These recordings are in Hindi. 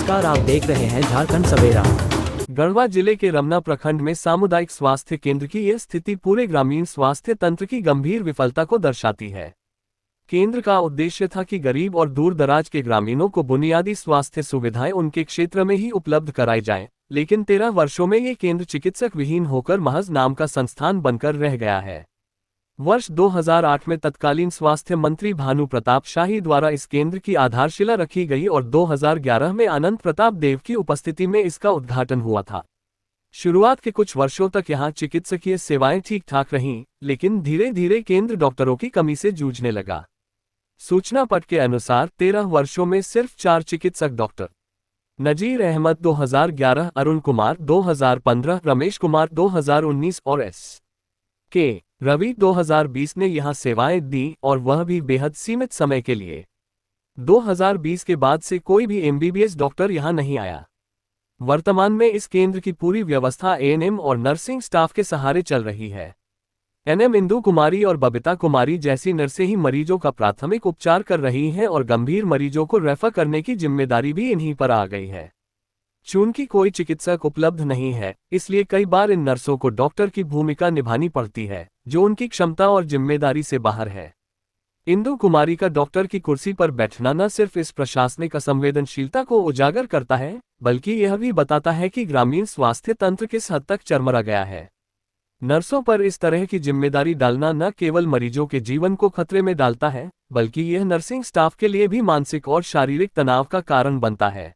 नमस्कार, आप देख रहे हैं झारखंड सवेरा। गढ़वा जिले के रमना प्रखंड में सामुदायिक स्वास्थ्य केंद्र की यह स्थिति पूरे ग्रामीण स्वास्थ्य तंत्र की गंभीर विफलता को दर्शाती है। केंद्र का उद्देश्य था कि गरीब और दूर दराज के ग्रामीणों को बुनियादी स्वास्थ्य सुविधाएं उनके क्षेत्र में ही उपलब्ध कराई जाएं, लेकिन 13 वर्षों में ये केंद्र चिकित्सक विहीन होकर महज नाम का संस्थान बनकर रह गया है। वर्ष 2008 में तत्कालीन स्वास्थ्य मंत्री भानु प्रताप शाही द्वारा इस केंद्र की आधारशिला रखी गई और 2011 में अनंत प्रताप देव की उपस्थिति में इसका उद्घाटन हुआ था। शुरुआत के कुछ वर्षों तक यहां चिकित्सकीय सेवाएं ठीक ठाक रहीं, लेकिन धीरे धीरे केंद्र डॉक्टरों की कमी से जूझने लगा। सूचना पट के अनुसार 13 वर्षों में सिर्फ 4 चिकित्सक डॉक्टर नजीर अहमद 2011, अरुण कुमार 2015, रमेश कुमार 2019 और के रवि 2020 ने यहां सेवाएं दी, और वह भी बेहद सीमित समय के लिए। 2020 के बाद से कोई भी एमबीबीएस डॉक्टर यहां नहीं आया। वर्तमान में इस केंद्र की पूरी व्यवस्था एएनएम और नर्सिंग स्टाफ के सहारे चल रही है। एनएम इंदु कुमारी और बबीता कुमारी जैसी नर्सें ही मरीजों का प्राथमिक उपचार कर रही हैं और गंभीर मरीजों को रेफर करने की जिम्मेदारी भी इन्हीं पर आ गई है। चूंकि कोई चिकित्सक उपलब्ध नहीं है, इसलिए कई बार इन नर्सों को डॉक्टर की भूमिका निभानी पड़ती है, जो उनकी क्षमता और जिम्मेदारी से बाहर है। इंदु कुमारी का डॉक्टर की कुर्सी पर बैठना न सिर्फ इस प्रशासनिक असंवेदनशीलता को उजागर करता है, बल्कि यह भी बताता है कि ग्रामीण स्वास्थ्य तंत्र किस हद तक चरमरा गया है। नर्सों पर इस तरह की जिम्मेदारी डालना न केवल मरीजों के जीवन को खतरे में डालता है, बल्कि यह नर्सिंग स्टाफ के लिए भी मानसिक और शारीरिक तनाव का कारण बनता है।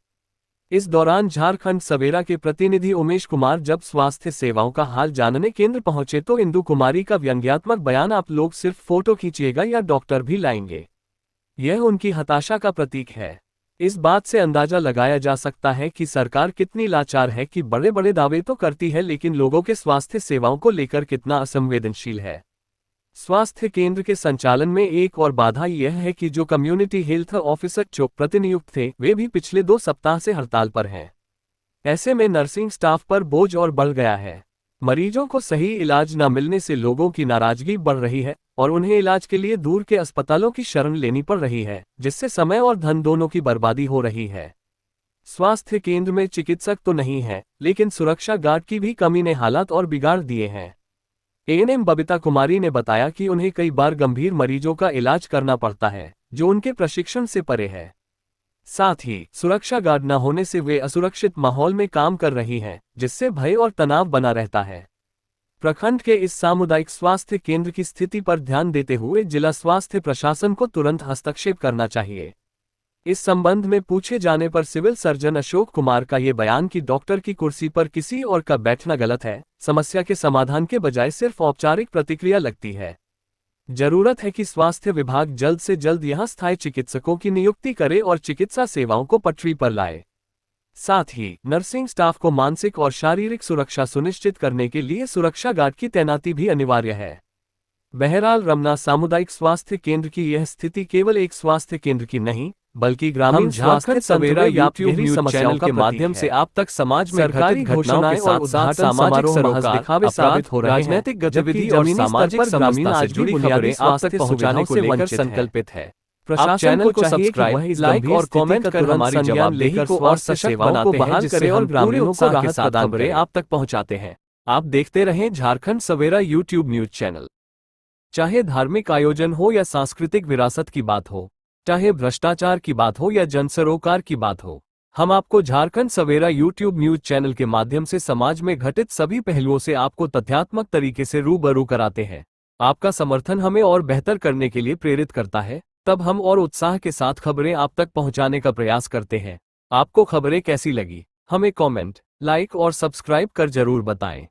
इस दौरान झारखंड सवेरा के प्रतिनिधि उमेश कुमार जब स्वास्थ्य सेवाओं का हाल जानने केंद्र पहुंचे तो इंदु कुमारी का व्यंग्यात्मक बयान, आप लोग सिर्फ फोटो खींचिएगा या डॉक्टर भी लाएंगे, यह उनकी हताशा का प्रतीक है। इस बात से अंदाजा लगाया जा सकता है कि सरकार कितनी लाचार है कि बड़े बड़े दावे तो करती है, लेकिन लोगों के स्वास्थ्य सेवाओं को लेकर कितना असंवेदनशील है। स्वास्थ्य केंद्र के संचालन में एक और बाधा यह है कि जो कम्युनिटी हेल्थ ऑफिसर जो प्रतिनियुक्त थे, वे भी पिछले 2 सप्ताह से हड़ताल पर हैं। ऐसे में नर्सिंग स्टाफ पर बोझ और बढ़ गया है। मरीजों को सही इलाज न मिलने से लोगों की नाराजगी बढ़ रही है और उन्हें इलाज के लिए दूर के अस्पतालों की शरण लेनी पड़ रही है, जिससे समय और धन दोनों की बर्बादी हो रही है। स्वास्थ्य केंद्र में चिकित्सक तो नहीं है, लेकिन सुरक्षा गार्ड की भी कमी ने हालात और बिगाड़ दिए हैं। एएनएम बबीता कुमारी ने बताया कि उन्हें कई बार गंभीर मरीजों का इलाज करना पड़ता है, जो उनके प्रशिक्षण से परे है। साथ ही सुरक्षा गार्ड न होने से वे असुरक्षित माहौल में काम कर रही हैं, जिससे भय और तनाव बना रहता है। प्रखंड के इस सामुदायिक स्वास्थ्य केंद्र की स्थिति पर ध्यान देते हुए जिला स्वास्थ्य प्रशासन को तुरंत हस्तक्षेप करना चाहिए। इस संबंध में पूछे जाने पर सिविल सर्जन अशोक कुमार का ये बयान कि डॉक्टर की कुर्सी पर किसी और का बैठना गलत है, समस्या के समाधान के बजाय सिर्फ औपचारिक प्रतिक्रिया लगती है। जरूरत है कि स्वास्थ्य विभाग जल्द से जल्द यहां स्थायी चिकित्सकों की नियुक्ति करे और चिकित्सा सेवाओं को पटरी पर लाए। साथ ही नर्सिंग स्टाफ को मानसिक और शारीरिक सुरक्षा सुनिश्चित करने के लिए सुरक्षा गार्ड की तैनाती भी अनिवार्य है। बहरहाल रमना सामुदायिक स्वास्थ्य केंद्र की यह स्थिति केवल एक स्वास्थ्य केंद्र की नहीं, बल्कि ग्रामीण स्वास्थ्य सवेरा यूट्यूब न्यूज चैनल के माध्यम से आप तक समाज में सरकारी घोषणाओं के साथ सामाजिक सरोकार दिखावे साबित हो रहे हैं। राजनीतिक गतिविधि और सामाजिक ग्रामीण आज जुड़ी खबरें आप तक पहुंचाने से लेकर संकल्पित है। प्रशासन चैनल को सब्सक्राइब, लाइक और कमेंट कर हमारी जवाबदेही को और सशक्त बनाते हैं, जिससे हम ग्रामीणों को राहत प्रदान खबरें आप तक पहुंचाते हैं। आप देखते रहें झारखंड सवेरा यूट्यूब न्यूज चैनल। चाहे धार्मिक आयोजन हो या सांस्कृतिक विरासत की बात हो, चाहे भ्रष्टाचार की बात हो या जन सरोकार की बात हो, हम आपको झारखंड सवेरा यूट्यूब न्यूज चैनल के माध्यम से समाज में घटित सभी पहलुओं से आपको तथ्यात्मक तरीके से रूबरू कराते हैं। आपका समर्थन हमें और बेहतर करने के लिए प्रेरित करता है, तब हम और उत्साह के साथ खबरें आप तक पहुंचाने का प्रयास करते हैं। आपको खबरें कैसी लगी, हमें कमेंट, लाइक और सब्सक्राइब कर जरूर बताएं।